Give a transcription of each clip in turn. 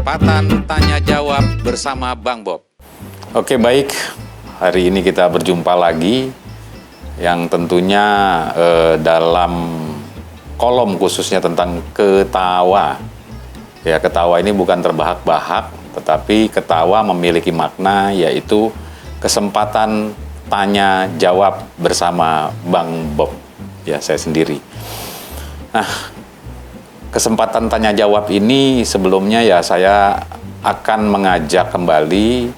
Kesempatan tanya jawab bersama Bang Bob. Oke, baik. Hari ini kita berjumpa lagi yang tentunya dalam kolom khususnya tentang ketawa. Ya, ketawa ini bukan terbahak-bahak, tetapi ketawa memiliki makna, yaitu kesempatan tanya jawab bersama Bang Bob. Ya, saya sendiri. Nah, kesempatan tanya jawab ini sebelumnya ya saya akan mengajak kembali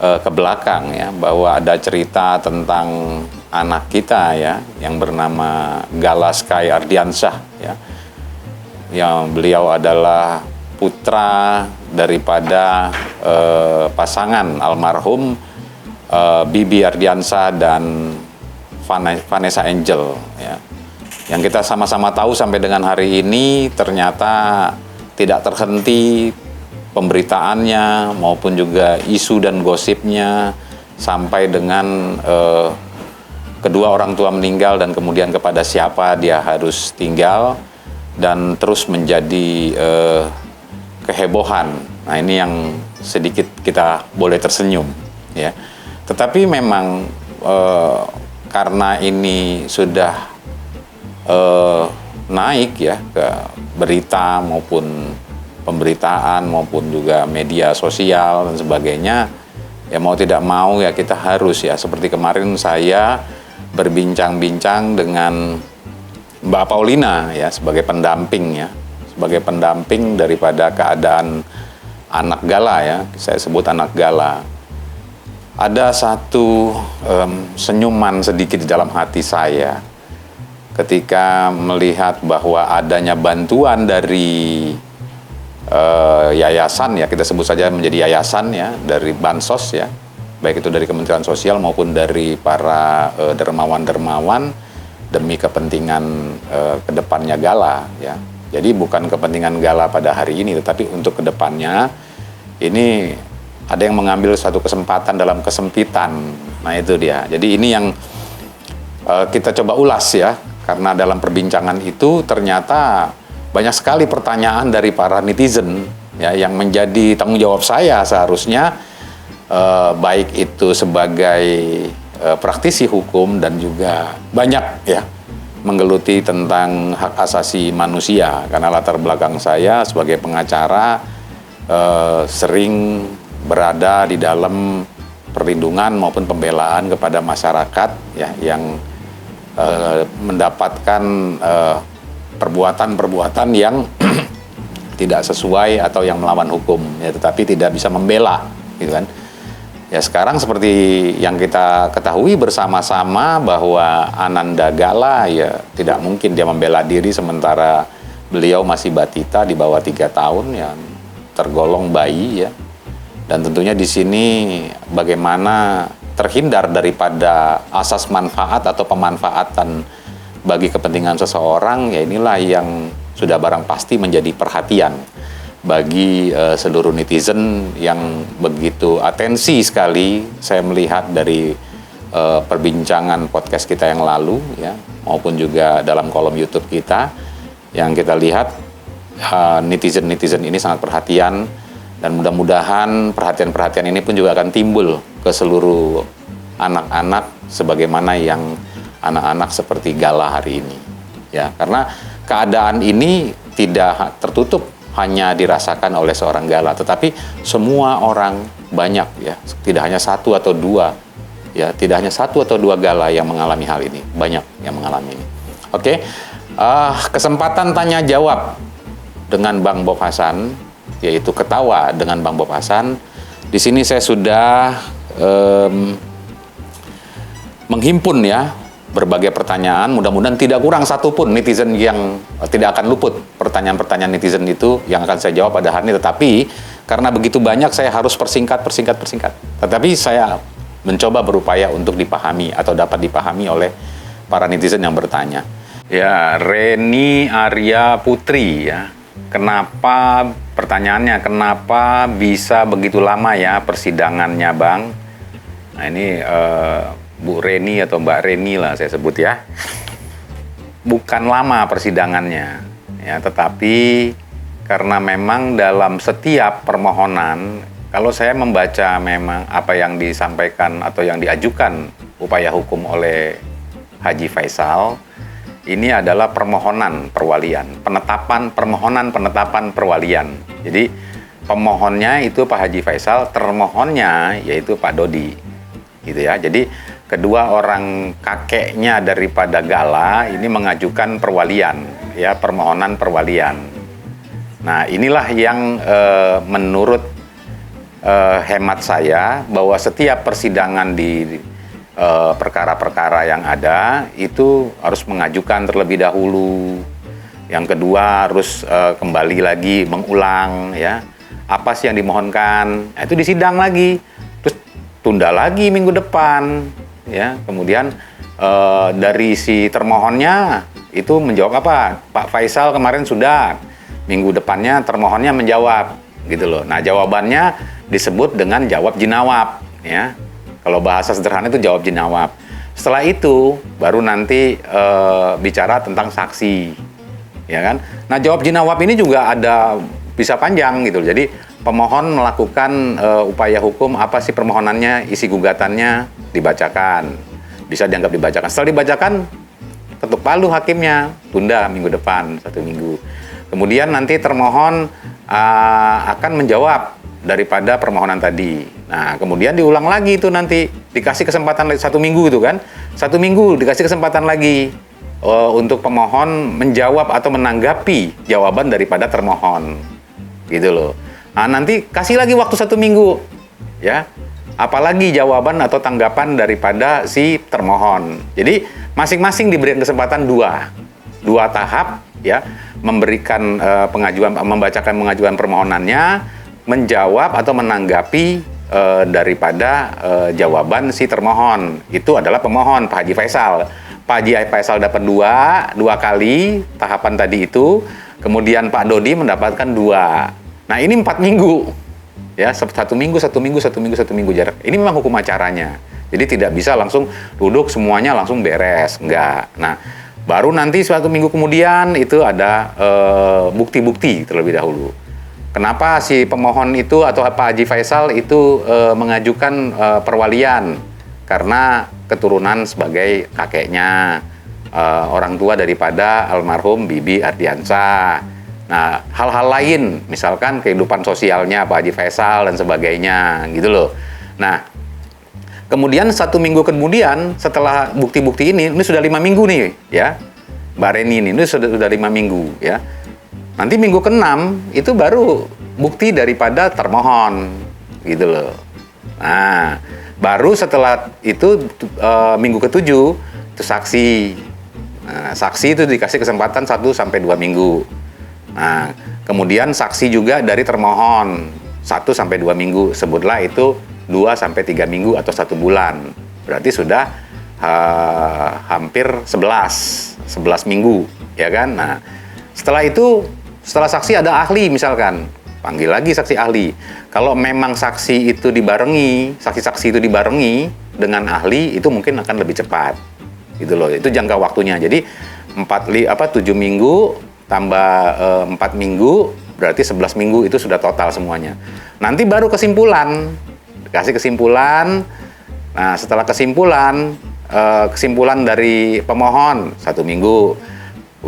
ke belakang ya, bahwa ada cerita tentang anak kita ya yang bernama Gala Sky Ardiansyah ya. Yang beliau adalah putra daripada pasangan almarhum Bibi Ardiansyah dan Vanessa Angel ya. Yang kita sama-sama tahu sampai dengan hari ini ternyata tidak terhenti pemberitaannya maupun juga isu dan gosipnya sampai dengan kedua orang tua meninggal dan kemudian kepada siapa dia harus tinggal dan terus menjadi kehebohan. Nah, ini yang sedikit kita boleh tersenyum ya. Tetapi memang karena ini sudah naik ya ke berita maupun pemberitaan maupun juga media sosial dan sebagainya, ya mau tidak mau ya kita harus ya, seperti kemarin saya berbincang-bincang dengan Mbak Paulina ya sebagai pendamping daripada keadaan anak Gala ya, saya sebut anak Gala. Ada satu senyuman sedikit di dalam hati saya ketika melihat bahwa adanya bantuan dari yayasan ya, kita sebut saja menjadi yayasan ya, dari Bansos ya, baik itu dari Kementerian Sosial maupun dari para dermawan-dermawan demi kepentingan kedepannya Gala ya. Jadi bukan kepentingan Gala pada hari ini, tetapi untuk kedepannya ini ada yang mengambil suatu kesempatan dalam kesempitan. Nah itu dia. Jadi ini yang kita coba ulas ya, karena dalam perbincangan itu ternyata banyak sekali pertanyaan dari para netizen ya, yang menjadi tanggung jawab saya seharusnya, baik itu sebagai praktisi hukum dan juga banyak ya menggeluti tentang hak asasi manusia, karena latar belakang saya sebagai pengacara sering berada di dalam perlindungan maupun pembelaan kepada masyarakat ya yang mendapatkan perbuatan-perbuatan yang tidak sesuai atau yang melawan hukum ya, tetapi tidak bisa membela gitu kan. Ya sekarang seperti yang kita ketahui bersama-sama bahwa Ananda Gala ya tidak mungkin dia membela diri sementara beliau masih batita di bawah 3 tahun ya, tergolong bayi ya. Dan tentunya di sini bagaimana terhindar daripada asas manfaat atau pemanfaatan bagi kepentingan seseorang, ya inilah yang sudah barang pasti menjadi perhatian bagi seluruh netizen yang begitu atensi sekali. Saya melihat dari perbincangan podcast kita yang lalu ya, maupun juga dalam kolom YouTube kita, yang kita lihat netizen-netizen ini sangat perhatian. Dan mudah-mudahan perhatian-perhatian ini pun juga akan timbul ke seluruh anak-anak sebagaimana yang anak-anak seperti Gala hari ini. Ya, karena keadaan ini tidak tertutup hanya dirasakan oleh seorang Gala, tetapi semua orang, banyak ya, tidak hanya satu atau dua. Ya, tidak hanya satu atau dua Gala yang mengalami hal ini, banyak yang mengalami ini. Oke. Kesempatan tanya jawab dengan Bang Bob Hasan, yaitu ketawa dengan Bang Bob Hasan. Di sini saya sudah menghimpun ya berbagai pertanyaan. Mudah-mudahan tidak kurang satupun netizen yang tidak akan luput pertanyaan-pertanyaan netizen itu yang akan saya jawab pada hari ini. Tetapi karena begitu banyak saya harus persingkat. Tetapi saya mencoba berupaya untuk dipahami atau dapat dipahami oleh para netizen yang bertanya. Ya, Reni Arya Putri ya. Pertanyaannya, kenapa bisa begitu lama ya persidangannya, Bang? Nah, ini Bu Reni atau Mbak Reni lah saya sebut ya. Bukan lama persidangannya, ya, tetapi karena memang dalam setiap permohonan, kalau saya membaca memang apa yang disampaikan atau yang diajukan upaya hukum oleh Haji Faisal, ini adalah permohonan perwalian, permohonan penetapan perwalian. Jadi pemohonnya itu Pak Haji Faisal, termohonnya yaitu Pak Dodi, gitu ya. Jadi kedua orang kakeknya daripada Gala ini mengajukan perwalian, ya, permohonan perwalian. Nah, inilah yang menurut hemat saya bahwa setiap persidangan di perkara-perkara yang ada itu harus mengajukan terlebih dahulu. Yang kedua harus kembali lagi mengulang, ya, apa sih yang dimohonkan. Nah, itu disidang lagi, terus tunda lagi minggu depan, ya. Kemudian dari si termohonnya itu menjawab apa? Pak Faisal kemarin sudah, minggu depannya termohonnya menjawab, gitu loh. Nah, jawabannya disebut dengan jawab jinawab, ya. Kalau bahasa sederhana itu jawab jinawab. Setelah itu baru nanti bicara tentang saksi, ya kan? Nah, jawab jinawab ini juga ada bisa panjang gitu. Jadi pemohon melakukan upaya hukum, apa sih permohonannya, isi gugatannya dibacakan, bisa dianggap dibacakan. Setelah dibacakan ketuk palu hakimnya, tunda minggu depan 1 minggu. Kemudian nanti termohon akan menjawab daripada permohonan tadi. Nah, kemudian diulang lagi itu nanti, dikasih kesempatan 1 minggu itu kan, 1 minggu dikasih kesempatan lagi untuk pemohon menjawab atau menanggapi jawaban daripada termohon, gitu loh. Nah, nanti kasih lagi waktu 1 minggu, ya, apalagi jawaban atau tanggapan daripada si termohon. Jadi masing-masing diberikan kesempatan dua tahap, ya, memberikan membacakan pengajuan permohonannya, menjawab atau menanggapi daripada jawaban si termohon. Itu adalah pemohon Pak Haji Faisal. Pak Haji Faisal dapat dua kali tahapan tadi itu, kemudian Pak Dodi mendapatkan 2. Nah, ini 4 minggu, ya, 1 minggu, 1 minggu, 1 minggu, 1 minggu jarak. Ini memang hukum acaranya. Jadi tidak bisa langsung duduk semuanya langsung beres, enggak. Nah, baru nanti 1 minggu kemudian itu ada bukti-bukti terlebih dahulu. Kenapa si pemohon itu atau Pak Haji Faisal itu mengajukan perwalian? Karena keturunan sebagai kakeknya, orang tua daripada almarhum Bibi Ardiansah. Nah, hal-hal lain, misalkan kehidupan sosialnya Pak Haji Faisal dan sebagainya, gitu loh. Nah, kemudian 1 minggu kemudian setelah bukti-bukti ini sudah 5 minggu nih, ya, Mbak Reni ini sudah 5 minggu, ya. Nanti minggu ke-6 itu baru bukti daripada termohon, gitu loh. Nah, baru setelah itu minggu ke-7 itu saksi. Nah, saksi itu dikasih kesempatan 1-2 minggu. Nah, kemudian saksi juga dari termohon 1-2 minggu. Sebutlah itu 2-3 minggu atau 1 bulan. Berarti sudah hampir 11 minggu, ya kan? Nah, setelah itu, setelah saksi ada ahli misalkan, panggil lagi saksi ahli. Kalau memang saksi itu dibarengi, saksi-saksi itu dibarengi dengan ahli, itu mungkin akan lebih cepat, gitu loh. Itu jangka waktunya. Jadi 7 minggu tambah 4 minggu berarti 11 minggu itu sudah total semuanya. Nanti baru kesimpulan, kasih kesimpulan. Nah, setelah kesimpulan dari pemohon 1 minggu,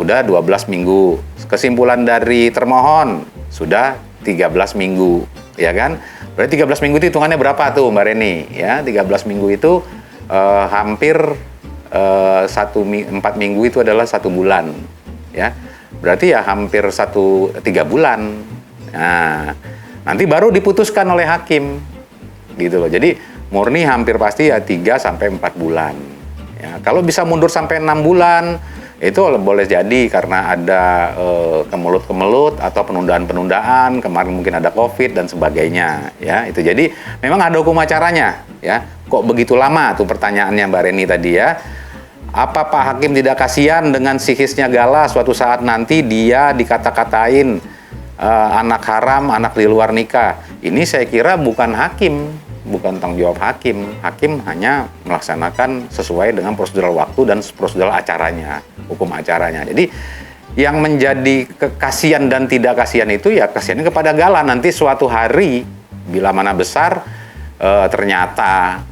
udah 12 minggu. Kesimpulan dari termohon sudah 13 minggu, ya kan? Berarti 13 minggu itu hitungannya berapa tuh Mbak Reni? Ya, 13 minggu itu hampir 4 minggu itu adalah 1 bulan, ya. Berarti ya hampir 3 bulan. Nah, nanti baru diputuskan oleh hakim, gitu loh. Jadi murni hampir pasti ya 3-4 bulan. Ya, kalau bisa mundur sampai 6 bulan, itu boleh jadi karena ada kemelut-kemelut atau penundaan-penundaan, kemarin mungkin ada COVID dan sebagainya, ya. Itu jadi memang ada hukum acaranya, ya. Kok begitu lama tuh pertanyaannya Mbak Reni tadi, ya. Apa Pak Hakim tidak kasihan dengan psikisnya Gala suatu saat nanti dia dikata-katain anak haram, anak di luar nikah? Ini saya kira bukan hakim, bukan tanggung jawab hakim. Hakim hanya melaksanakan sesuai dengan prosedural waktu dan prosedural acaranya, hukum acaranya. Jadi yang menjadi kasihan dan tidak kasihan itu ya kasihannya kepada Gala. Nanti suatu hari bila mana besar ternyata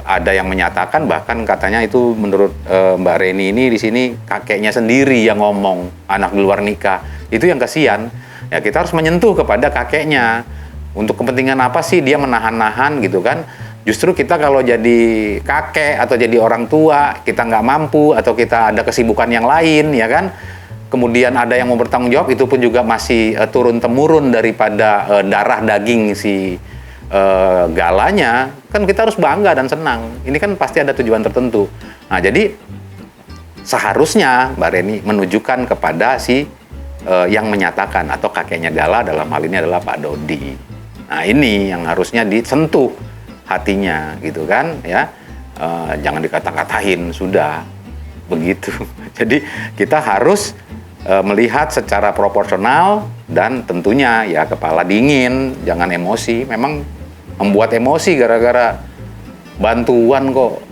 ada yang menyatakan, bahkan katanya itu menurut Mbak Reni ini di sini kakeknya sendiri yang ngomong anak di luar nikah, itu yang kasihan. Ya kita harus menyentuh kepada kakeknya. Untuk kepentingan apa sih dia menahan-nahan gitu kan? Justru kita kalau jadi kakek atau jadi orang tua, kita nggak mampu atau kita ada kesibukan yang lain, ya kan? Kemudian ada yang mau bertanggung jawab, itu pun juga masih turun-temurun daripada darah daging si Galanya, kan kita harus bangga dan senang. Ini kan pasti ada tujuan tertentu. Nah, jadi seharusnya Mbak Reni menunjukkan kepada si yang menyatakan atau kakeknya Gala, dalam hal ini adalah Pak Dodi. Nah, ini yang harusnya disentuh hatinya gitu kan ya. Jangan dikata-katain, sudah begitu. Jadi kita harus melihat secara proporsional dan tentunya ya kepala dingin, jangan emosi. Memang membuat emosi gara-gara bantuan kok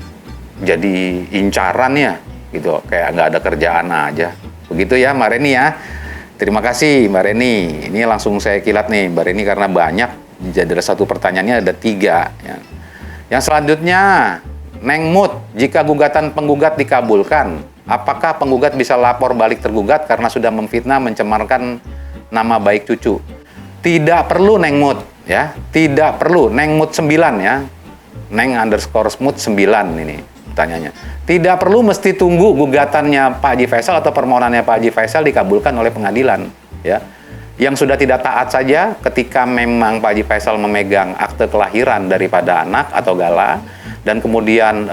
jadi incaran ya gitu, kayak nggak ada kerjaan aja. Begitu ya Mbak Reni ya. Terima kasih Mbak Reni. Ini langsung saya kilat nih Mbak Reni karena banyak. Jadi ada satu pertanyaannya ada 3 ya. Yang selanjutnya, Neng Mut, jika gugatan penggugat dikabulkan, apakah penggugat bisa lapor balik tergugat karena sudah memfitnah, mencemarkan nama baik cucu? Tidak perlu Neng Mut ya, tidak perlu. Neng Mut 9 ya, Neng_Mut 9 ini pertanyaannya. Tidak perlu mesti tunggu gugatannya Pak Haji Faisal atau permohonannya Pak Haji Faisal dikabulkan oleh pengadilan ya. Yang sudah tidak taat saja ketika memang Pak Haji Faisal memegang akte kelahiran daripada anak atau Gala dan kemudian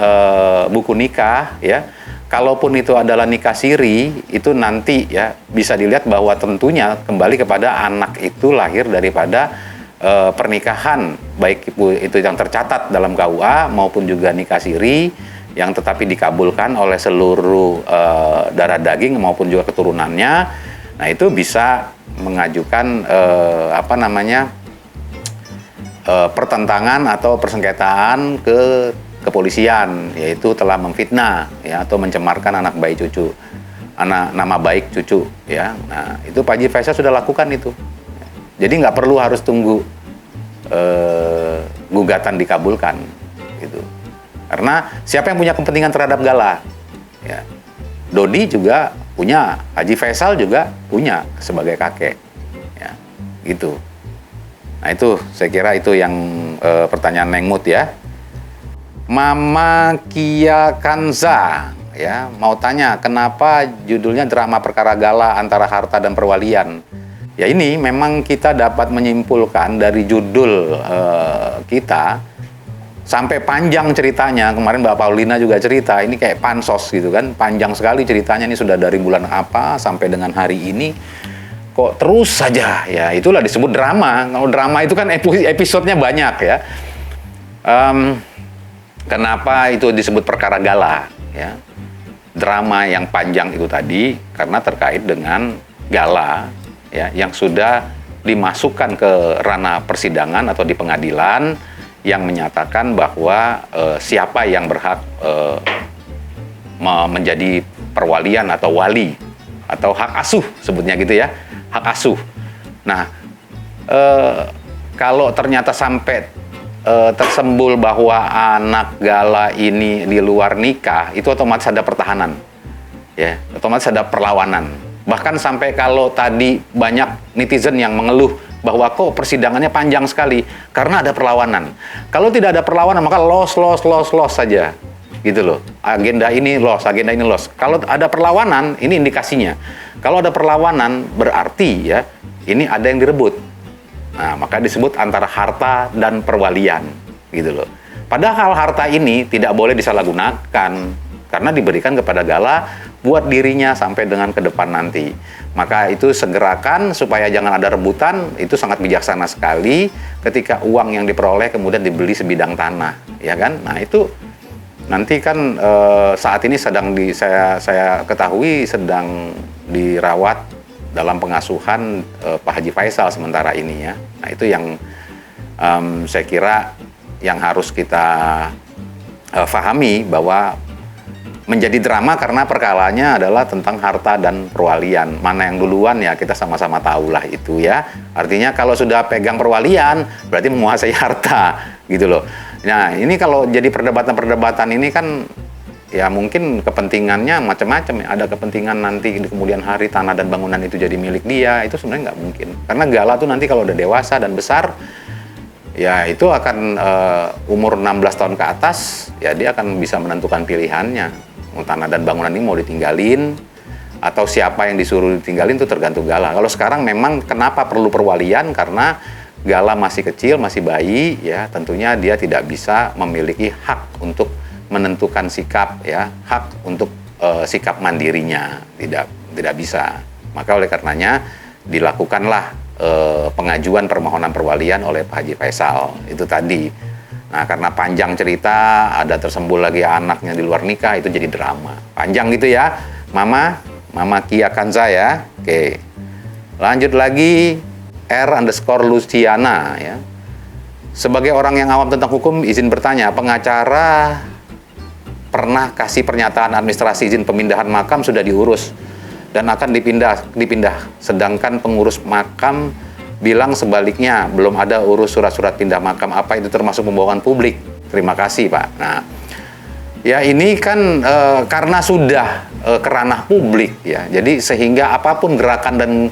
buku nikah ya. Kalaupun itu adalah nikah siri, itu nanti ya bisa dilihat bahwa tentunya kembali kepada anak itu lahir daripada pernikahan, baik itu yang tercatat dalam KUA maupun juga nikah siri yang tetapi dikabulkan oleh seluruh darah daging maupun juga keturunannya. Nah, itu bisa mengajukan pertentangan atau persengketaan ke kepolisian, yaitu telah memfitnah ya atau mencemarkan anak baik cucu, nama baik cucu ya. Nah, itu Pak Haji Faisal sudah lakukan itu. Jadi nggak perlu harus tunggu gugatan dikabulkan gitu. Karena siapa yang punya kepentingan terhadap Gala? Ya. Dodi juga punya, Haji Faisal juga punya sebagai kakek. Ya, gitu. Nah, itu saya kira itu yang pertanyaan Neng Mut ya. Mama Kia Kanza ya mau tanya kenapa judulnya drama perkara Gala antara harta dan perwalian. Ya ini memang kita dapat menyimpulkan dari judul kita sampai panjang ceritanya. Kemarin Mbak Paulina juga cerita ini kayak pansos gitu kan, panjang sekali ceritanya. Ini sudah dari bulan apa sampai dengan hari ini kok terus saja ya, itulah disebut drama. Kalau drama itu kan episodenya banyak ya. Kenapa itu disebut perkara Gala ya? Drama yang panjang itu tadi karena terkait dengan Gala ya yang sudah dimasukkan ke ranah persidangan atau di pengadilan yang menyatakan bahwa siapa yang berhak menjadi perwalian atau wali atau hak asuh sebutnya gitu ya, hak asuh. Nah, kalau ternyata sampai tersembul bahwa anak Gala ini di luar nikah, itu otomatis ada pertahanan, ya, otomatis ada perlawanan. Bahkan sampai kalau tadi banyak netizen yang mengeluh bahwa kok persidangannya panjang sekali karena ada perlawanan. Kalau tidak ada perlawanan maka loss saja, gitu loh. Agenda ini loss. Kalau ada perlawanan, ini indikasinya. Kalau ada perlawanan berarti ya ini ada yang direbut. Nah, maka disebut antara harta dan perwalian, gitu loh. Padahal harta ini tidak boleh disalahgunakan karena diberikan kepada Gala buat dirinya sampai dengan ke depan nanti. Maka itu segerakan supaya jangan ada rebutan, itu sangat bijaksana sekali ketika uang yang diperoleh kemudian dibeli sebidang tanah, ya kan? Nah, itu nanti kan saat ini sedang saya ketahui sedang dirawat dalam pengasuhan Pak Haji Faisal sementara ini ya. Nah, itu yang saya kira yang harus kita pahami bahwa menjadi drama karena perkalanya adalah tentang harta dan perwalian. Mana yang duluan ya kita sama-sama tahulah itu ya. Artinya kalau sudah pegang perwalian berarti menguasai harta gitu loh. Nah ini kalau jadi perdebatan-perdebatan ini kan ya mungkin kepentingannya macam-macam ya. Ada kepentingan nanti di kemudian hari tanah dan bangunan itu jadi milik dia, itu sebenarnya nggak mungkin. Karena Gala tuh nanti kalau udah dewasa dan besar, ya itu akan umur 16 tahun ke atas, ya dia akan bisa menentukan pilihannya. Mau tanah dan bangunan ini mau ditinggalin, atau siapa yang disuruh ditinggalin itu tergantung Gala. Kalau sekarang memang kenapa perlu perwalian? Karena Gala masih kecil, masih bayi, ya tentunya dia tidak bisa memiliki hak untuk menentukan sikap, ya hak untuk sikap mandirinya tidak bisa. Maka oleh karenanya dilakukanlah pengajuan permohonan perwalian oleh Pak Haji Faisal itu tadi. Nah karena panjang cerita, ada tersembul lagi anaknya di luar nikah, itu jadi drama panjang gitu ya. Mama Kia Kanza ya. Oke, lanjut lagi R_Luciana ya. Sebagai orang yang awam tentang hukum, izin bertanya, pengacara pernah kasih pernyataan administrasi izin pemindahan makam sudah diurus dan akan dipindah. Sedangkan pengurus makam bilang sebaliknya, belum ada urus surat-surat pindah makam. Apa itu termasuk pembohongan publik? Terima kasih, Pak. Nah, ya ini kan karena sudah ke ranah publik ya. Jadi sehingga apapun gerakan dan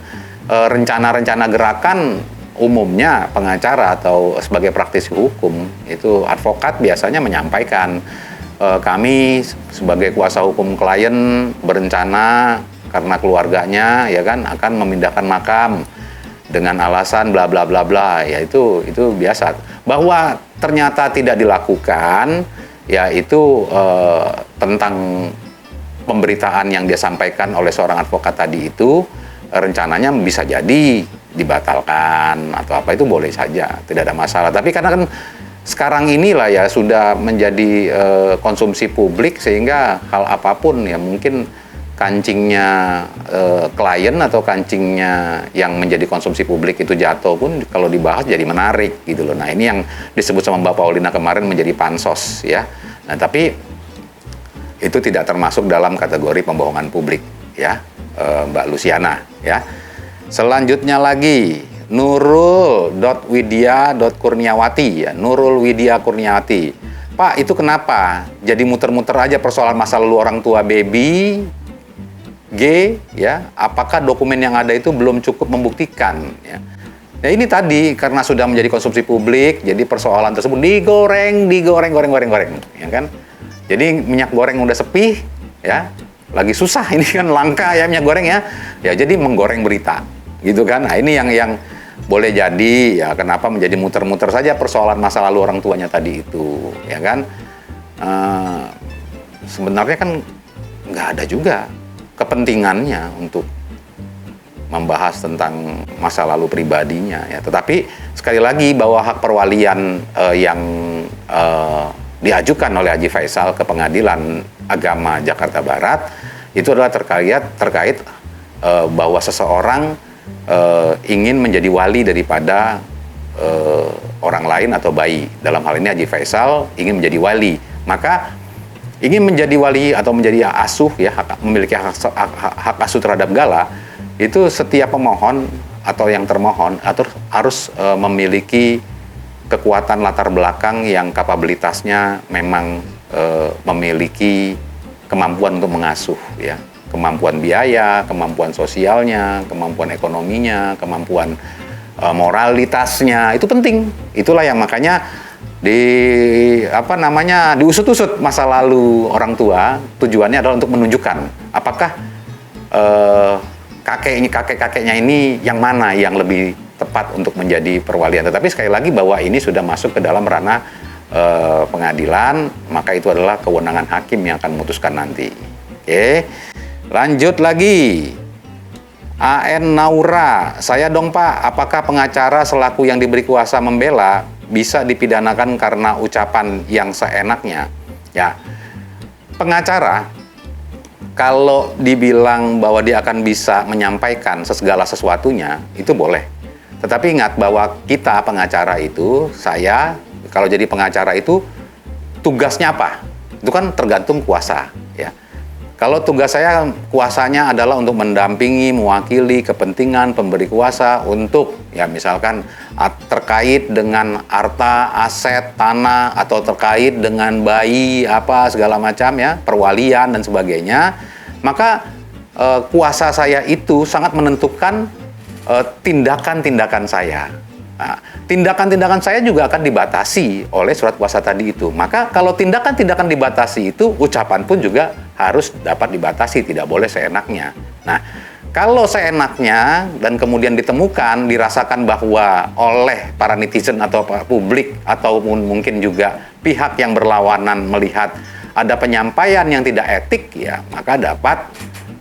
rencana-rencana gerakan, umumnya pengacara atau sebagai praktisi hukum itu advokat biasanya menyampaikan, kami sebagai kuasa hukum klien berencana karena keluarganya ya kan akan memindahkan makam dengan alasan bla bla bla bla, ya itu biasa. Bahwa ternyata tidak dilakukan, ya itu tentang pemberitaan yang dia sampaikan oleh seorang advokat tadi itu rencananya bisa jadi dibatalkan atau apa, itu boleh saja, tidak ada masalah. Tapi karena kan sekarang inilah ya sudah menjadi konsumsi publik, sehingga hal apapun ya mungkin kancingnya klien atau kancingnya yang menjadi konsumsi publik itu jatuh pun kalau dibahas jadi menarik gitu loh. Nah ini yang disebut sama Mbak Paulina kemarin menjadi pansos ya. Nah tapi itu tidak termasuk dalam kategori pembohongan publik ya, Mbak Luciana ya. Selanjutnya lagi Nurul.Widya.Kurniawati ya, Nurul Widya Kurniawati. Pak, itu kenapa jadi muter-muter aja persoalan masa lalu orang tua baby G ya? Apakah dokumen yang ada itu belum cukup membuktikan ya? Ya ini tadi karena sudah menjadi konsumsi publik, jadi persoalan tersebut digoreng ya kan? Jadi minyak goreng udah sepi ya, lagi susah ini kan langka ya minyak goreng ya. Ya jadi menggoreng berita gitu kan. Nah ini yang boleh jadi ya kenapa menjadi muter-muter saja persoalan masa lalu orang tuanya tadi itu ya kan. Sebenarnya kan nggak ada juga kepentingannya untuk membahas tentang masa lalu pribadinya ya. Tetapi sekali lagi bahwa hak perwalian yang diajukan oleh Haji Faisal ke Pengadilan Agama Jakarta Barat itu adalah terkait bahwa seseorang ingin menjadi wali daripada orang lain atau bayi. Dalam hal ini Haji Faisal ingin menjadi wali, maka ingin menjadi wali atau menjadi asuh ya, memiliki hak asuh terhadap Gala, itu setiap pemohon atau yang termohon harus memiliki kekuatan latar belakang yang kapabilitasnya memang memiliki kemampuan untuk mengasuh ya. Kemampuan biaya, kemampuan sosialnya, kemampuan ekonominya, kemampuan moralitasnya, itu penting. Itulah yang makanya diusut-usut masa lalu orang tua, tujuannya adalah untuk menunjukkan apakah kakek-kakeknya ini yang mana yang lebih tepat untuk menjadi perwalian. Tetapi sekali lagi bahwa ini sudah masuk ke dalam ranah pengadilan, maka itu adalah kewenangan hakim yang akan memutuskan nanti. Oke. Lanjut lagi, AN Naura, saya dong Pak, apakah pengacara selaku yang diberi kuasa membela bisa dipidanakan karena ucapan yang seenaknya? Ya, pengacara kalau dibilang bahwa dia akan bisa menyampaikan segala sesuatunya, itu boleh. Tetapi ingat bahwa kita pengacara itu, saya kalau jadi pengacara itu tugasnya apa? Itu kan tergantung kuasa, ya. Kalau tugas saya kuasanya adalah untuk mendampingi, mewakili kepentingan pemberi kuasa untuk ya misalkan terkait dengan harta, aset, tanah atau terkait dengan bayi apa segala macam ya, perwalian dan sebagainya, maka kuasa saya itu sangat menentukan tindakan-tindakan saya. Nah, tindakan-tindakan saya juga akan dibatasi oleh surat kuasa tadi itu. Maka kalau tindakan-tindakan dibatasi itu, ucapan pun juga harus dapat dibatasi, tidak boleh seenaknya. Nah, kalau seenaknya dan kemudian ditemukan, dirasakan bahwa oleh para netizen atau publik atau mungkin juga pihak yang berlawanan melihat ada penyampaian yang tidak etik, ya maka dapat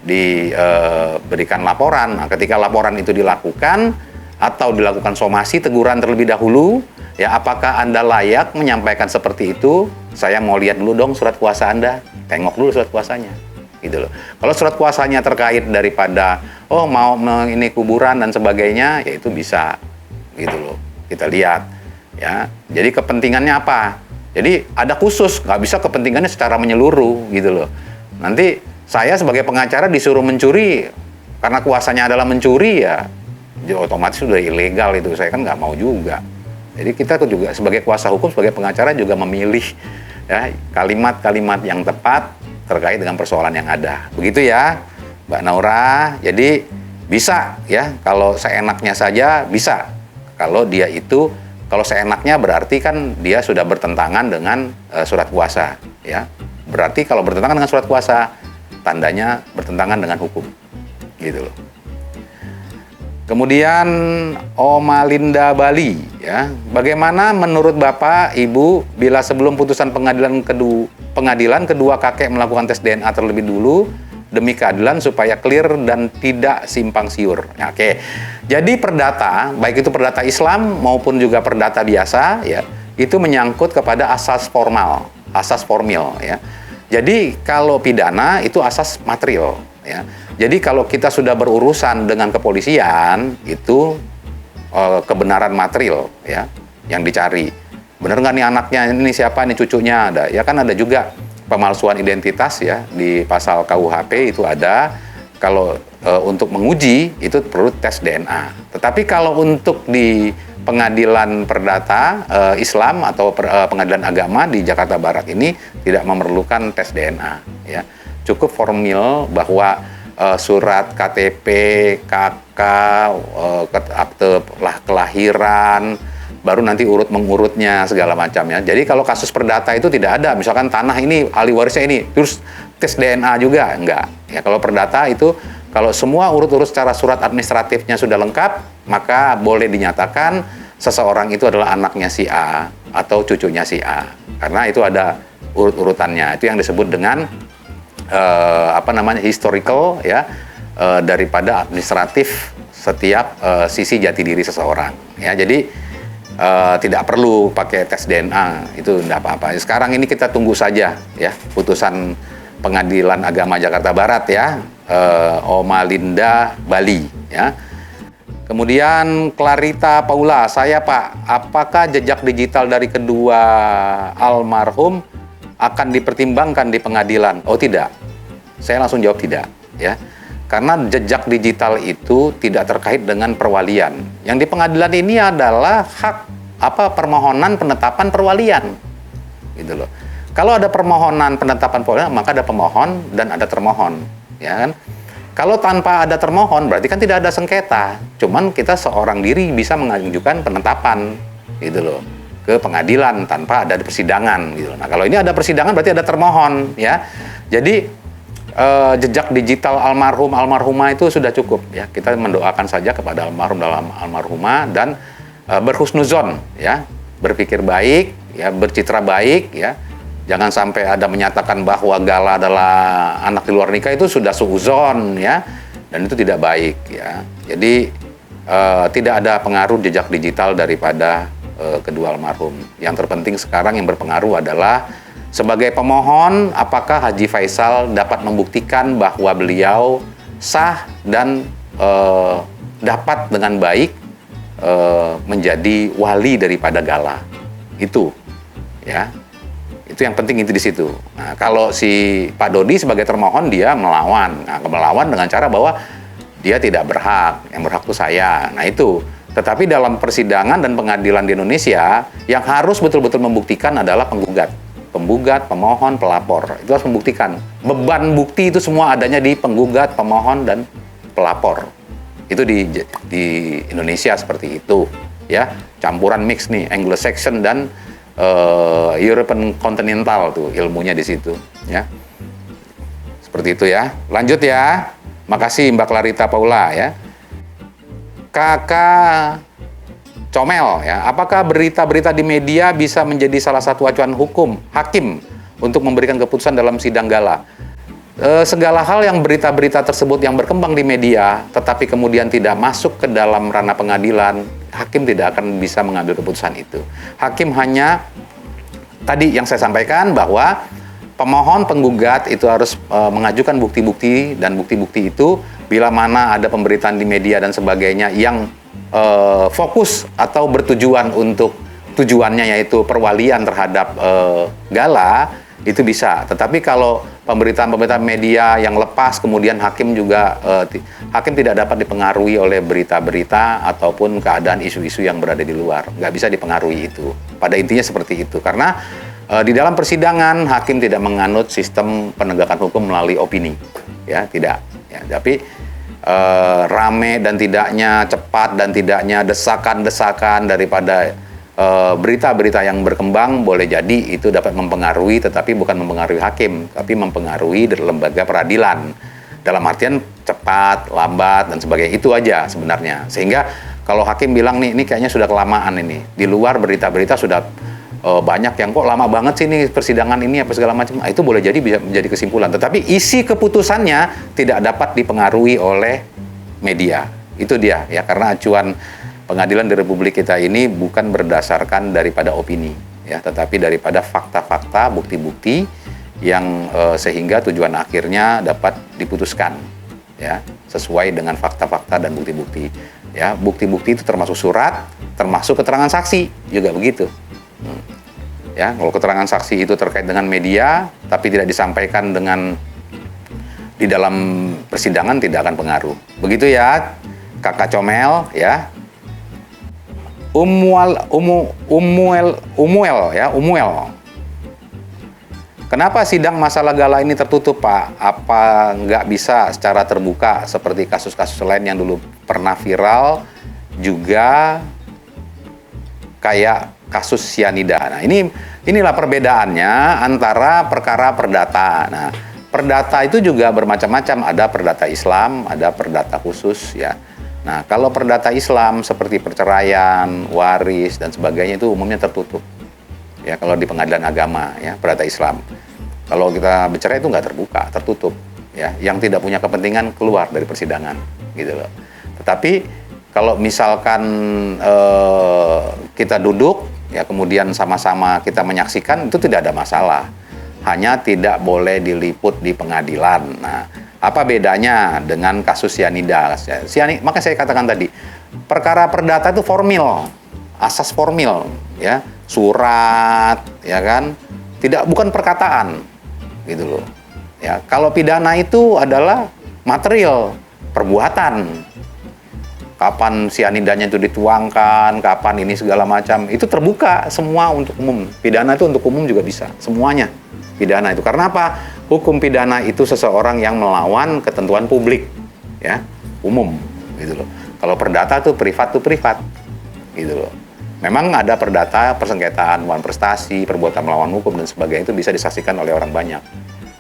diberikan laporan. Nah, ketika laporan itu dilakukan atau dilakukan somasi, teguran terlebih dahulu, ya apakah Anda layak menyampaikan seperti itu? Saya mau lihat dulu dong surat kuasa Anda, tengok dulu surat kuasanya, gitu loh. Kalau surat kuasanya terkait daripada mau ini kuburan dan sebagainya, ya itu bisa, gitu loh. Kita lihat, ya. Jadi kepentingannya apa? Jadi ada khusus, nggak bisa kepentingannya secara menyeluruh, gitu loh. Nanti saya sebagai pengacara disuruh mencuri karena kuasanya adalah mencuri, ya otomatis sudah ilegal itu, saya kan nggak mau juga. Jadi kita tuh juga sebagai kuasa hukum, sebagai pengacara juga memilih ya kalimat-kalimat yang tepat terkait dengan persoalan yang ada. Begitu ya, Mbak Naura. Jadi bisa ya, kalau seenaknya saja bisa. Kalau dia itu, kalau seenaknya berarti kan dia sudah bertentangan dengan surat kuasa, ya. Berarti kalau bertentangan dengan surat kuasa, tandanya bertentangan dengan hukum, gitu loh. Kemudian Omalinda Bali, ya. Bagaimana menurut Bapak, Ibu, bila sebelum putusan pengadilan kedua kakek melakukan tes DNA terlebih dulu demi keadilan supaya clear dan tidak simpang siur. Ya, oke. Jadi perdata, baik itu perdata Islam maupun juga perdata biasa, ya, itu menyangkut kepada asas formal, asas formil, ya. Jadi kalau pidana itu asas material, ya. Jadi kalau kita sudah berurusan dengan kepolisian, itu kebenaran material, ya, yang dicari. Benar nggak nih anaknya, ini siapa, ini cucunya ada. Ya kan ada juga pemalsuan identitas ya di pasal KUHP itu ada. Kalau untuk menguji itu perlu tes DNA. Tetapi kalau untuk di pengadilan perdata Islam atau pengadilan agama di Jakarta Barat ini tidak memerlukan tes DNA, ya. Cukup formil bahwa surat KTP, KK, akte kelahiran, baru nanti urut mengurutnya segala macamnya. Jadi kalau kasus perdata itu tidak ada, misalkan tanah ini ahli warisnya ini, terus tes DNA juga enggak. Ya kalau perdata itu kalau semua urut-urut secara surat administratifnya sudah lengkap, maka boleh dinyatakan seseorang itu adalah anaknya si A atau cucunya si A. Karena itu ada urut-urutannya. Itu yang disebut dengan historical, ya, daripada administratif setiap sisi jati diri seseorang, ya. Jadi tidak perlu pakai tes DNA, itu tidak apa-apa. Sekarang ini kita tunggu saja ya putusan Pengadilan Agama Jakarta Barat, ya, Omalinda Bali, ya. Kemudian Clarita Paula, saya Pak, apakah jejak digital dari kedua almarhum akan dipertimbangkan di pengadilan? Oh tidak, saya langsung jawab tidak, ya. Karena jejak digital itu tidak terkait dengan perwalian. Yang di pengadilan ini adalah hak permohonan penetapan perwalian, gitu loh. Kalau ada permohonan penetapan perwalian, maka ada pemohon dan ada termohon, ya kan? Kalau tanpa ada termohon, berarti kan tidak ada sengketa. Cuman kita seorang diri bisa mengajukan penetapan, gitu loh, ke pengadilan tanpa ada persidangan, gitu. Nah, kalau ini ada persidangan berarti ada termohon, ya. Jadi jejak digital almarhum almarhumah itu sudah cukup, ya. Kita mendoakan saja kepada almarhum dalam almarhumah dan berhusnuzon, ya. Berpikir baik, ya, bercitra baik, ya. Jangan sampai ada menyatakan bahwa Gala adalah anak di luar nikah, itu sudah suuzon, ya. Dan itu tidak baik, ya. Jadi tidak ada pengaruh jejak digital daripada kedua almarhum. Yang terpenting sekarang yang berpengaruh adalah sebagai pemohon, apakah Haji Faisal dapat membuktikan bahwa beliau sah dan dapat dengan baik menjadi wali daripada Gala. Itu, ya. Itu yang penting itu di situ. Nah, kalau si Pak Dodi sebagai termohon dia melawan. Nah, melawan dengan cara bahwa dia tidak berhak, yang berhak itu saya. Nah, itu. Tetapi dalam persidangan dan pengadilan di Indonesia yang harus betul-betul membuktikan adalah penggugat. Penggugat, pemohon, pelapor. Itu harus membuktikan. Beban bukti itu semua adanya di penggugat, pemohon, dan pelapor. Itu di Indonesia seperti itu, ya. Campuran mix nih, Anglo-Saxon dan European Continental tuh ilmunya di situ, ya. Seperti itu ya. Lanjut ya. Makasih Mbak Clarita Paula ya. Kakak Comel ya. Apakah berita-berita di media bisa menjadi salah satu acuan hukum hakim untuk memberikan keputusan dalam sidang gala? Segala hal yang berita-berita tersebut yang berkembang di media tetapi kemudian tidak masuk ke dalam ranah pengadilan, hakim tidak akan bisa mengambil keputusan itu. Hakim hanya tadi yang saya sampaikan bahwa pemohon penggugat itu harus mengajukan bukti-bukti, dan bukti-bukti itu bila mana ada pemberitaan di media dan sebagainya yang fokus atau bertujuan untuk tujuannya yaitu perwalian terhadap gala, itu bisa. Tetapi kalau pemberitaan-pemberitaan media yang lepas, kemudian hakim juga hakim tidak dapat dipengaruhi oleh berita-berita ataupun keadaan isu-isu yang berada di luar. Nggak bisa dipengaruhi itu. Pada intinya seperti itu. Karena di dalam persidangan hakim tidak menganut sistem penegakan hukum melalui opini, ya tidak. Ya, tapi rame dan tidaknya, cepat dan tidaknya, desakan-desakan daripada berita-berita yang berkembang boleh jadi itu dapat mempengaruhi, tetapi bukan mempengaruhi hakim, tapi mempengaruhi dari lembaga peradilan. Dalam artian cepat, lambat, dan sebagainya. Itu aja sebenarnya. Sehingga kalau hakim bilang nih, ini kayaknya sudah kelamaan ini. Di luar berita-berita sudah banyak yang kok lama banget sih ini persidangan ini apa segala macam. Itu boleh jadi bisa menjadi kesimpulan. Tetapi isi keputusannya tidak dapat dipengaruhi oleh media. Itu dia ya, karena acuan pengadilan di Republik kita ini bukan berdasarkan daripada opini, ya, tetapi daripada fakta-fakta, bukti-bukti yang sehingga tujuan akhirnya dapat diputuskan, ya, sesuai dengan fakta-fakta dan bukti-bukti. Ya, bukti-bukti itu termasuk surat, termasuk keterangan saksi juga begitu. Ya, kalau keterangan saksi itu terkait dengan media, tapi tidak disampaikan dengan di dalam persidangan tidak akan pengaruh. Begitu ya, Kakak Comel, ya. Umuel. Kenapa sidang masalah gala ini tertutup, Pak? Apa nggak bisa secara terbuka seperti kasus-kasus lain yang dulu pernah viral, juga kayak kasus sianida? Nah, inilah perbedaannya antara perkara perdata. Nah, perdata itu juga bermacam-macam. Ada perdata Islam, ada perdata khusus, ya. Nah, kalau perdata Islam seperti perceraian, waris, dan sebagainya itu umumnya tertutup. Ya, kalau di pengadilan agama, ya, perdata Islam. Kalau kita bercerai itu nggak terbuka, tertutup. Ya, yang tidak punya kepentingan keluar dari persidangan, gitu loh. Tetapi kalau misalkan kita duduk, ya, kemudian sama-sama kita menyaksikan, itu tidak ada masalah. Hanya tidak boleh diliput di pengadilan. Nah, apa bedanya dengan kasus sianida? Maka saya katakan tadi, perkara perdata itu formil, asas formil, ya, surat, ya kan, bukan perkataan, gitu loh. Ya, kalau pidana itu adalah material, perbuatan. Kapan sianidanya itu dituangkan, kapan ini segala macam, itu terbuka semua untuk umum. Pidana itu untuk umum juga bisa, semuanya. Pidana itu karena apa? Hukum pidana itu seseorang yang melawan ketentuan publik, ya, umum, gitu loh. Kalau perdata tuh privat, gitu loh. Memang ada perdata, persengketaan, melawan prestasi, perbuatan melawan hukum dan sebagainya, itu bisa disaksikan oleh orang banyak,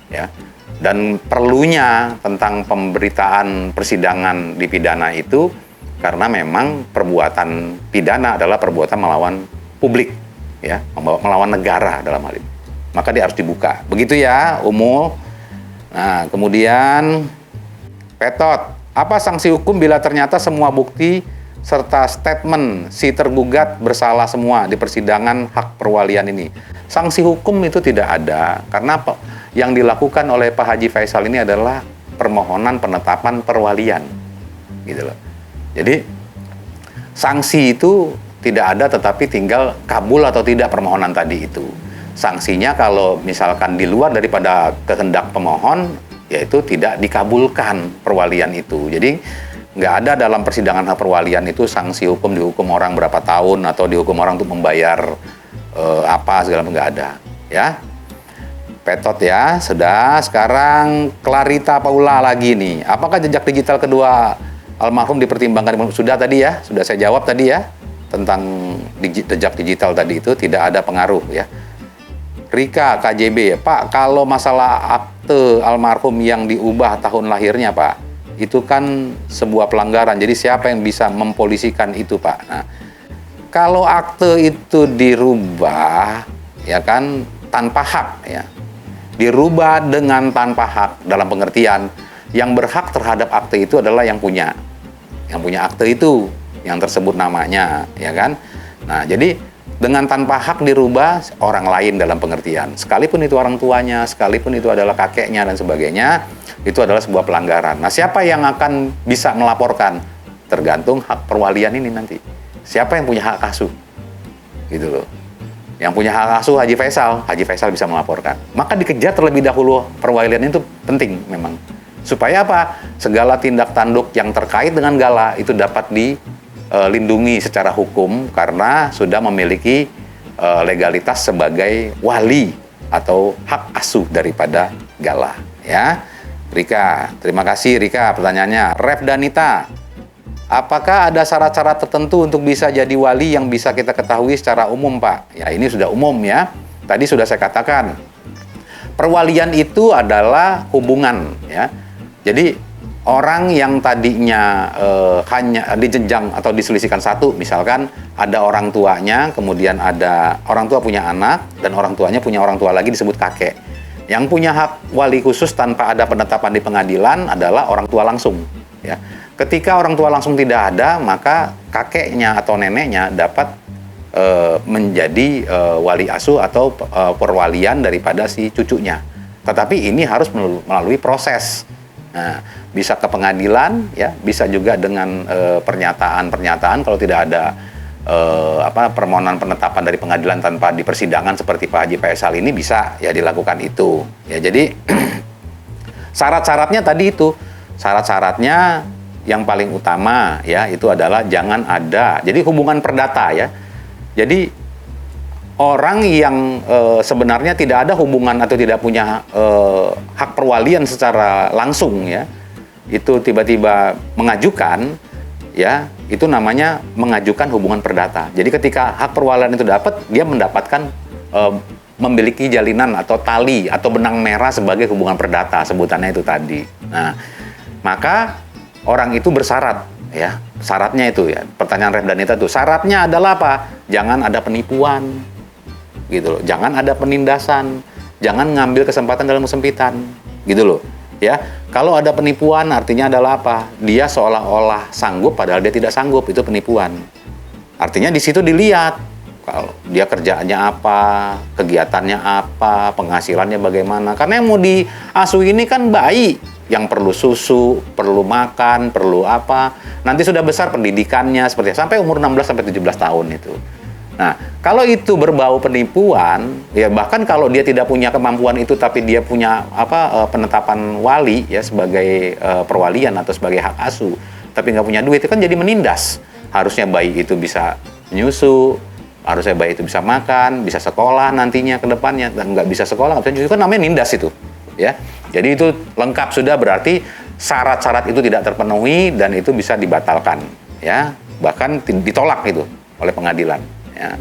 ya. Dan perlunya tentang pemberitaan persidangan di pidana itu karena memang perbuatan pidana adalah perbuatan melawan publik, ya, melawan negara dalam hal ini. Maka dia harus dibuka. Begitu ya, Umul. Nah, kemudian Petot, apa sanksi hukum bila ternyata semua bukti serta statement si tergugat bersalah semua di persidangan hak perwalian ini? Sanksi hukum itu tidak ada, karena apa? Yang dilakukan oleh Pak Haji Faisal ini adalah permohonan penetapan perwalian, gitu loh. Jadi sanksi itu tidak ada, tetapi tinggal kabul atau tidak permohonan tadi itu. sanksinya kalau misalkan di luar daripada kehendak pemohon, yaitu tidak dikabulkan perwalian itu. Jadi nggak ada dalam persidangan hak perwalian itu sanksi hukum, dihukum orang berapa tahun atau dihukum orang untuk membayar apa segala macam, nggak ada, ya. Petot ya, sudah. Sekarang Clarita Paula lagi nih. Apakah jejak digital kedua almarhum dipertimbangkan? Sudah tadi ya, sudah saya jawab tadi ya tentang jejak digital tadi, itu tidak ada pengaruh ya. Rika KJB, Pak, kalau masalah akte almarhum yang diubah tahun lahirnya, Pak, itu kan sebuah pelanggaran. Jadi siapa yang bisa mempolisikan itu, Pak? Nah, kalau akte itu dirubah, ya kan, tanpa hak ya. Dirubah dengan tanpa hak dalam pengertian yang berhak terhadap akte itu adalah yang punya akte itu, yang tersebut namanya, ya kan. Nah, jadi dengan tanpa hak dirubah orang lain dalam pengertian, sekalipun itu orang tuanya, sekalipun itu adalah kakeknya dan sebagainya, itu adalah sebuah pelanggaran. Nah, siapa yang akan bisa melaporkan? Tergantung hak perwalian ini nanti. Siapa yang punya hak asuh? Gitu loh. Yang punya hak asuh Haji Faisal bisa melaporkan. Maka dikejar terlebih dahulu perwalian itu penting memang. Supaya apa? Segala tindak tanduk yang terkait dengan Gala itu dapat dilindungi secara hukum karena sudah memiliki legalitas sebagai wali atau hak asuh daripada Gala, ya. Rika, terima kasih Rika pertanyaannya. Ref Danita, apakah ada syarat-syarat tertentu untuk bisa jadi wali yang bisa kita ketahui secara umum, Pak? Ya, ini sudah umum ya. Tadi sudah saya katakan. Perwalian itu adalah hubungan ya. Jadi orang yang tadinya hanya dijenjang atau diselisihkan satu, misalkan ada orang tuanya, kemudian ada orang tua punya anak dan orang tuanya punya orang tua lagi disebut kakek. Yang punya hak wali khusus tanpa ada penetapan di pengadilan adalah orang tua langsung ya. Ketika orang tua langsung tidak ada, maka kakeknya atau neneknya dapat menjadi wali asuh atau perwalian daripada si cucunya. Tetapi ini harus melalui proses. Nah, bisa ke pengadilan, ya, bisa juga dengan pernyataan-pernyataan kalau tidak ada permohonan penetapan dari pengadilan tanpa di persidangan seperti Pak Haji Faisal ini bisa ya dilakukan itu. Ya, jadi syarat-syaratnya tadi itu, syarat-syaratnya yang paling utama ya itu adalah jangan ada. Jadi hubungan perdata ya. Jadi orang yang sebenarnya tidak ada hubungan atau tidak punya hak perwalian secara langsung ya, itu tiba-tiba mengajukan ya, itu namanya mengajukan hubungan perdata. Jadi ketika hak perwalian itu dapat, dia mendapatkan memiliki jalinan atau tali atau benang merah sebagai hubungan perdata, sebutannya itu tadi. Nah, maka orang itu bersyarat ya, syaratnya itu ya, pertanyaan Ref Danita itu syaratnya adalah apa? Jangan ada penipuan gitu loh, jangan ada penindasan, jangan ngambil kesempatan dalam kesempitan gitu loh ya. Kalau ada penipuan artinya adalah apa? Dia seolah-olah sanggup padahal dia tidak sanggup, itu penipuan. Artinya di situ dilihat kalau dia kerjaannya apa, kegiatannya apa, penghasilannya bagaimana. Karena yang mau diasuh ini kan bayi yang perlu susu, perlu makan, perlu apa. Nanti sudah besar pendidikannya seperti sampai umur 16 sampai 17 tahun itu. Nah, kalau itu berbau penipuan, ya bahkan kalau dia tidak punya kemampuan itu tapi dia punya penetapan wali ya sebagai perwalian atau sebagai hak asuh, tapi nggak punya duit, itu kan jadi menindas. Harusnya bayi itu bisa menyusu, harusnya bayi itu bisa makan, bisa sekolah nantinya ke depannya, dan nggak bisa sekolah, nggak bisa nyusu, kan namanya nindas itu. Ya, jadi itu lengkap sudah, berarti syarat-syarat itu tidak terpenuhi dan itu bisa dibatalkan, ya, bahkan ditolak itu oleh pengadilan. Ya.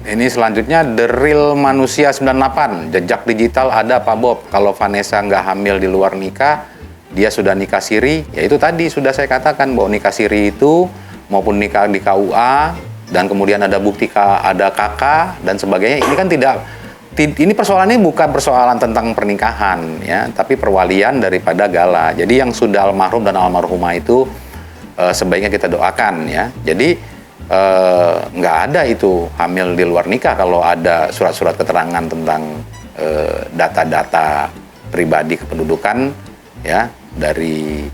Ini selanjutnya The Real Manusia 98, jejak digital ada Pak Bob. Kalau Vanessa nggak hamil di luar nikah, dia sudah nikah siri, ya itu tadi sudah saya katakan bahwa nikah siri itu maupun nikah di KUA dan kemudian ada bukti ada kakak dan sebagainya, ini kan tidak. Ini persoalannya bukan persoalan tentang pernikahan ya, tapi perwalian daripada Gala. Jadi yang sudah almarhum dan almarhumah itu sebaiknya kita doakan ya. Jadi nggak ada itu hamil di luar nikah kalau ada surat-surat keterangan tentang data-data pribadi kependudukan ya dari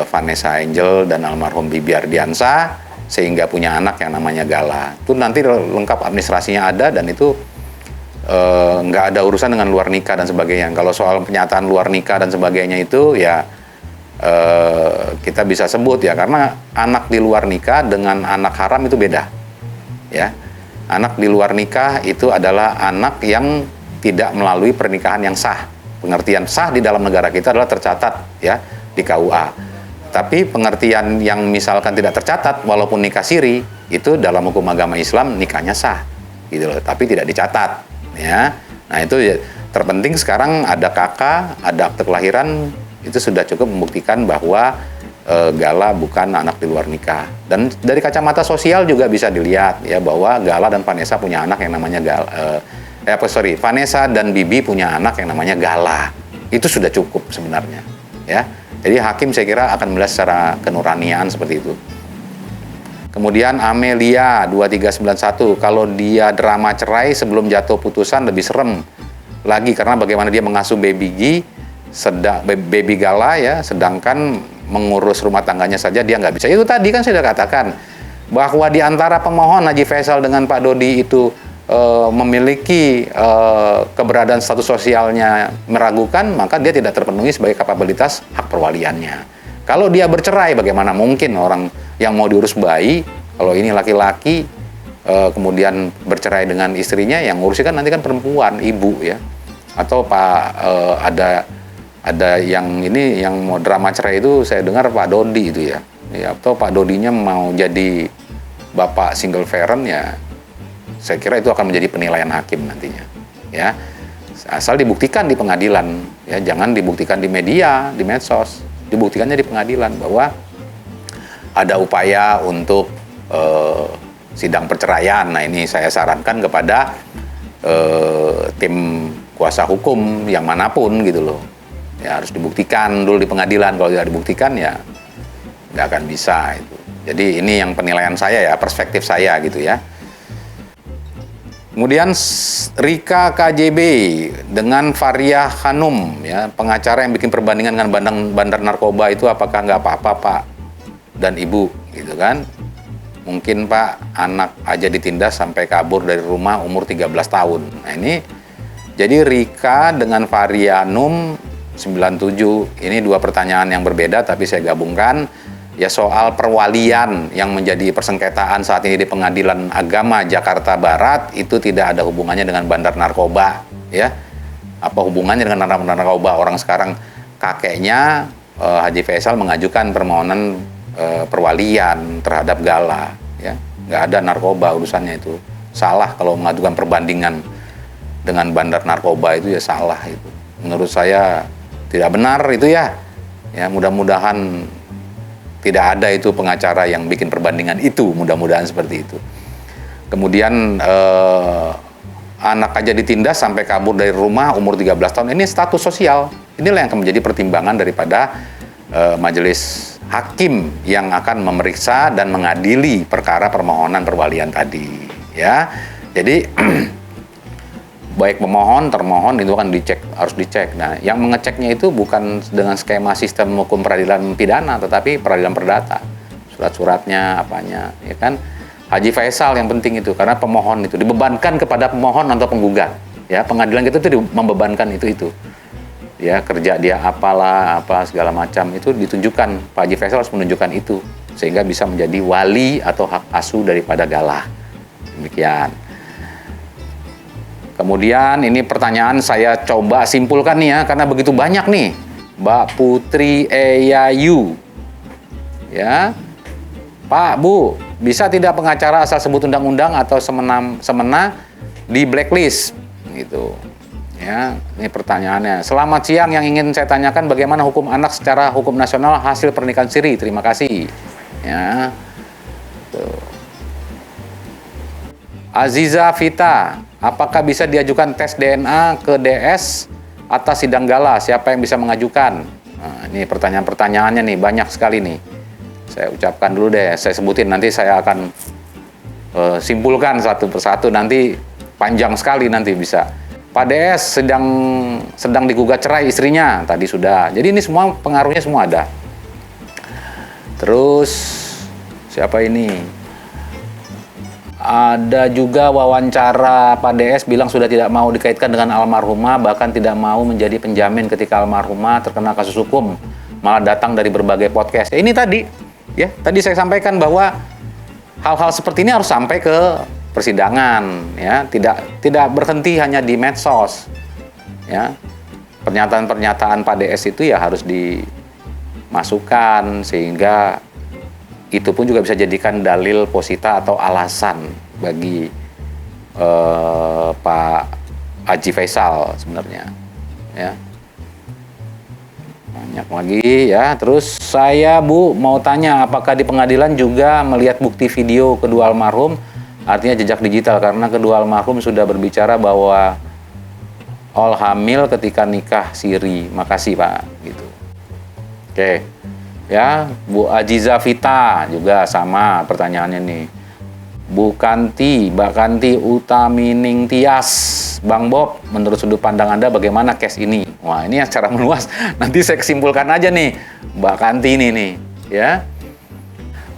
Vanessa Angel dan almarhum Bibi Ardiansa sehingga punya anak yang namanya Gala. Itu nanti lengkap administrasinya ada dan itu nggak ada urusan dengan luar nikah dan sebagainya. Kalau soal penyataan luar nikah dan sebagainya itu ya kita bisa sebut ya, karena anak di luar nikah dengan anak haram itu beda ya. Anak di luar nikah itu adalah anak yang tidak melalui pernikahan yang sah. Pengertian sah di dalam negara kita adalah tercatat ya di KUA. Tapi pengertian yang misalkan tidak tercatat walaupun nikah siri, itu dalam hukum agama Islam nikahnya sah gitu loh, tapi tidak dicatat ya. Nah itu ya, terpenting sekarang ada KK, ada akte kelahiran, itu sudah cukup membuktikan bahwa Gala bukan anak di luar nikah. Dan dari kacamata sosial juga bisa dilihat ya bahwa Gala dan Vanessa punya anak yang namanya Vanessa dan Bibi punya anak yang namanya Gala. Itu sudah cukup sebenarnya ya. Jadi hakim saya kira akan melihat secara kenuranian seperti itu. Kemudian Amelia 2391, kalau dia drama cerai sebelum jatuh putusan lebih serem lagi karena bagaimana dia mengasuh baby Gala ya, sedangkan mengurus rumah tangganya saja dia nggak bisa. Itu tadi kan saya sudah katakan bahwa di antara pemohon Haji Faisal dengan Pak Dodi itu memiliki keberadaan status sosialnya meragukan, maka dia tidak terpenuhi sebagai kapabilitas hak perwaliannya. Kalau dia bercerai, bagaimana mungkin orang yang mau diurus bayi, kalau ini laki-laki kemudian bercerai dengan istrinya, yang ngurusi kan nanti kan perempuan, ibu ya. Atau ada yang ini yang mau drama cerai itu saya dengar Pak Dodi itu ya. Atau Pak Dodinya mau jadi bapak single parent ya. Saya kira itu akan menjadi penilaian hakim nantinya ya. Asal dibuktikan di pengadilan ya, jangan dibuktikan di media, di medsos. Dibuktikannya di pengadilan bahwa ada upaya untuk sidang perceraian. Nah ini saya sarankan kepada tim kuasa hukum yang manapun gitu loh. Ya harus dibuktikan dulu di pengadilan. Kalau tidak dibuktikan ya nggak akan bisa itu. Jadi ini yang penilaian saya ya, perspektif saya gitu ya. Kemudian Rika KJB dengan Faria Hanum ya, pengacara yang bikin perbandingan dengan bandar narkoba itu apakah nggak apa-apa Pak dan Ibu gitu kan. Mungkin Pak anak aja ditindas sampai kabur dari rumah umur 13 tahun. Nah ini jadi Rika dengan Faria Hanum 97 ini dua pertanyaan yang berbeda tapi saya gabungkan. Ya soal perwalian yang menjadi persengketaan saat ini di Pengadilan Agama Jakarta Barat itu tidak ada hubungannya dengan bandar narkoba ya. Apa hubungannya dengan bandar narkoba? Orang sekarang kakeknya Haji Faisal mengajukan permohonan perwalian terhadap Gala ya. Nggak ada narkoba urusannya itu. Salah kalau mengajukan perbandingan dengan bandar narkoba itu ya salah itu. Menurut saya tidak benar itu ya. Ya mudah-mudahan tidak ada itu pengacara yang bikin perbandingan itu, mudah-mudahan seperti itu. Kemudian anak aja ditindas sampai kabur dari rumah umur 13 tahun, ini status sosial. Inilah yang akan menjadi pertimbangan daripada majelis hakim yang akan memeriksa dan mengadili perkara permohonan perwalian tadi. Ya, jadi baik pemohon, termohon itu kan harus dicek. Nah, yang mengeceknya itu bukan dengan skema sistem hukum peradilan pidana, tetapi peradilan perdata. Surat-suratnya, apanya, ya kan? Haji Faisal yang penting itu, karena pemohon itu dibebankan kepada pemohon atau penggugat. Ya, pengadilan kita itu membebankan itu. Ya, kerja dia apalah, apa segala macam itu ditunjukkan. Pak Haji Faisal harus menunjukkan itu sehingga bisa menjadi wali atau hak asuh daripada Gala. Demikian. Kemudian ini pertanyaan saya coba simpulkan nih ya, karena begitu banyak nih. Mbak Putri Eyayu. Ya. Pak, Bu, bisa tidak pengacara asal sebut undang-undang atau semena di blacklist? Gitu. Ya, ini pertanyaannya. Selamat siang, yang ingin saya tanyakan bagaimana hukum anak secara hukum nasional hasil pernikahan siri. Terima kasih. Ya. Tuh. Aziza Vita, apakah bisa diajukan tes DNA ke DS atas sidang Gala? Siapa yang bisa mengajukan? Nah, ini pertanyaan-pertanyaannya nih, banyak sekali nih. Saya ucapkan dulu deh, saya sebutin, nanti saya akan simpulkan satu persatu, nanti panjang sekali nanti bisa. Pak DS sedang digugat cerai istrinya, tadi sudah. Jadi ini semua pengaruhnya semua ada. Terus, siapa ini? Ada juga wawancara Pak DS bilang sudah tidak mau dikaitkan dengan almarhumah, bahkan tidak mau menjadi penjamin ketika almarhumah terkena kasus hukum, malah datang dari berbagai podcast. Ini tadi, ya, tadi saya sampaikan bahwa hal-hal seperti ini harus sampai ke persidangan, ya, tidak berhenti hanya di medsos, ya. Pernyataan-pernyataan Pak DS itu ya harus dimasukkan sehingga itu pun juga bisa jadikan dalil posita atau alasan bagi Pak Haji Faisal sebenarnya, ya. Banyak lagi, ya. Terus saya, Bu, mau tanya apakah di pengadilan juga melihat bukti video kedua almarhum, artinya jejak digital, karena kedua almarhum sudah berbicara bahwa all hamil ketika nikah siri. Makasih, Pak, gitu. Oke. Ya, Bu Ajiza Vita juga sama pertanyaannya nih. Mbak Kanti Utamining Tias, Bang Bob, menurut sudut pandang Anda bagaimana case ini? Wah, ini yang secara meluas. Nanti saya kesimpulkan aja nih, Mbak Kanti ini nih, ya.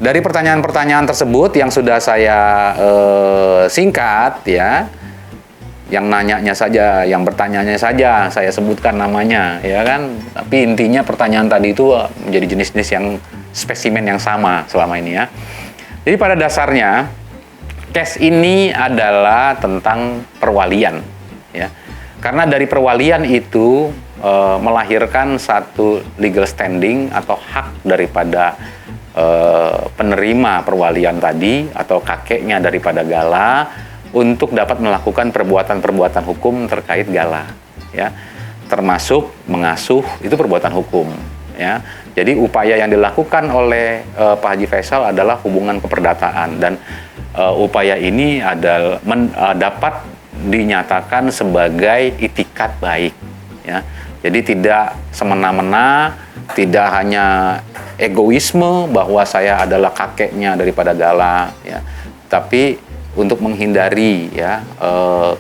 Dari pertanyaan-pertanyaan tersebut yang sudah saya singkat, ya, yang nanyanya saja, yang bertanyanya saja saya sebutkan namanya, ya kan. Tapi intinya pertanyaan tadi itu menjadi jenis-jenis yang spesimen yang sama selama ini, ya. Jadi pada dasarnya case ini adalah tentang perwalian, ya. Karena dari perwalian itu melahirkan satu legal standing atau hak daripada penerima perwalian tadi atau kakeknya daripada Gala untuk dapat melakukan perbuatan-perbuatan hukum terkait Gala, ya, termasuk mengasuh, itu perbuatan hukum, ya. Jadi upaya yang dilakukan oleh Pak Haji Faisal adalah hubungan keperdataan, dan upaya ini adalah dapat dinyatakan sebagai itikat baik, ya. Jadi tidak semena-mena, tidak hanya egoisme bahwa saya adalah kakeknya daripada Gala, ya, tapi untuk menghindari, ya,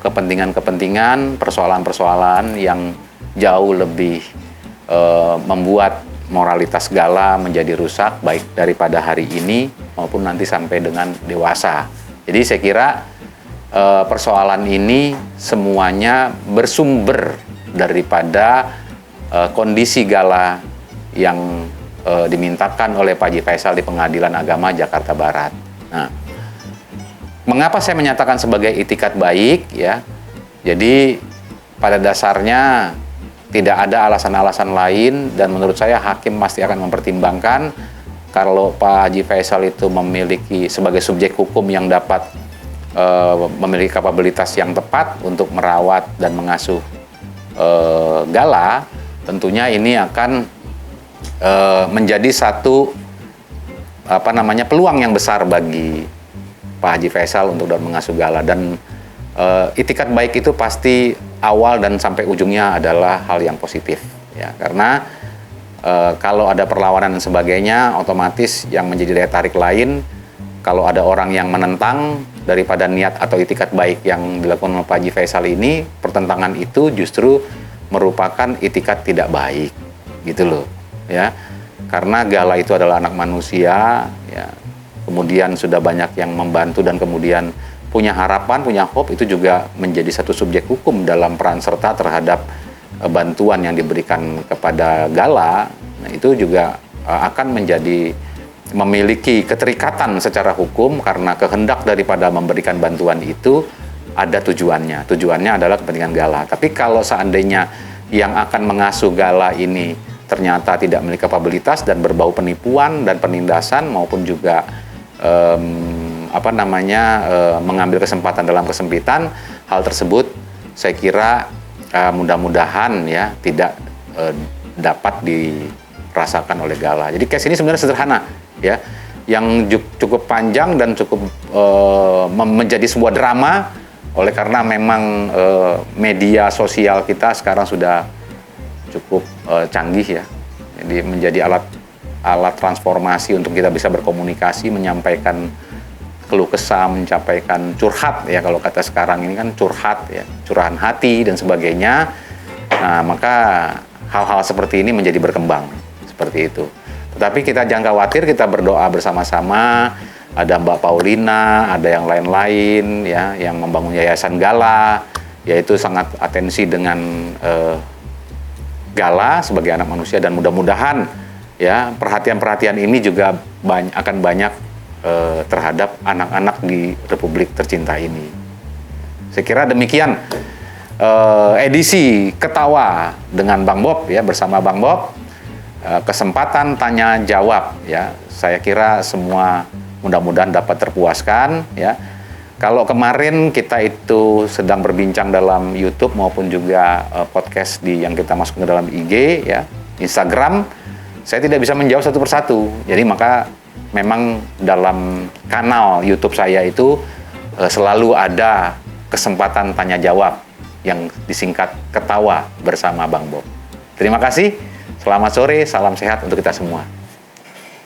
kepentingan-kepentingan, persoalan-persoalan yang jauh lebih membuat moralitas Gala menjadi rusak, baik daripada hari ini maupun nanti sampai dengan dewasa. Jadi saya kira persoalan ini semuanya bersumber daripada kondisi Gala yang dimintakan oleh Pak Haji Faisal di Pengadilan Agama Jakarta Barat. Nah, mengapa saya menyatakan sebagai itikat baik, ya? Jadi pada dasarnya tidak ada alasan-alasan lain, dan menurut saya hakim pasti akan mempertimbangkan kalau Pak Haji Faisal itu memiliki sebagai subjek hukum yang dapat memiliki kapabilitas yang tepat untuk merawat dan mengasuh Gala, tentunya ini akan menjadi satu peluang yang besar bagi Pak Haji Faisal untuk dapat mengasuh Gala. Dan itikat baik itu pasti awal dan sampai ujungnya adalah hal yang positif, ya, karena kalau ada perlawanan dan sebagainya, otomatis yang menjadi daya tarik lain kalau ada orang yang menentang daripada niat atau itikat baik yang dilakukan oleh Pak Haji Faisal ini, pertentangan itu justru merupakan itikat tidak baik, gitu loh, ya. Karena Gala itu adalah anak manusia, ya, kemudian sudah banyak yang membantu dan kemudian punya harapan, punya hope, itu juga menjadi satu subjek hukum dalam peran serta terhadap bantuan yang diberikan kepada Gala. Nah, itu juga akan memiliki keterikatan secara hukum karena kehendak daripada memberikan bantuan itu ada tujuannya. Tujuannya adalah kepentingan Gala. Tapi kalau seandainya yang akan mengasuh Gala ini ternyata tidak memiliki kapabilitas dan berbau penipuan dan penindasan maupun juga mengambil kesempatan dalam kesempitan, hal tersebut saya kira mudah-mudahan, ya, tidak dapat dirasakan oleh Gala. Jadi case ini sebenarnya sederhana, ya, yang cukup panjang dan cukup menjadi sebuah drama oleh karena memang media sosial kita sekarang sudah cukup canggih, ya. Jadi menjadi alat transformasi untuk kita bisa berkomunikasi, menyampaikan keluh kesah, menyampaikan curhat, ya, kalau kata sekarang ini kan curhat, ya, curahan hati dan sebagainya. Nah, maka hal-hal seperti ini menjadi berkembang seperti itu. Tetapi kita jangan khawatir, kita berdoa bersama-sama ada Mbak Paulina, ada yang lain-lain ya yang membangun Yayasan Gala, yaitu sangat atensi dengan Gala sebagai anak manusia, dan mudah-mudahan ya perhatian-perhatian ini juga akan banyak terhadap anak-anak di Republik tercinta ini. Saya kira demikian edisi Ketawa dengan Bang Bob ya, bersama Bang Bob, kesempatan tanya jawab ya. Saya kira semua mudah-mudahan dapat terpuaskan ya. Kalau kemarin kita itu sedang berbincang dalam YouTube maupun juga podcast yang kita masuk ke dalam IG ya, Instagram, saya tidak bisa menjawab satu persatu. Jadi maka memang dalam kanal YouTube saya itu selalu ada kesempatan tanya jawab yang disingkat Ketawa bersama Bang Bob. Terima kasih, selamat sore, salam sehat untuk kita semua.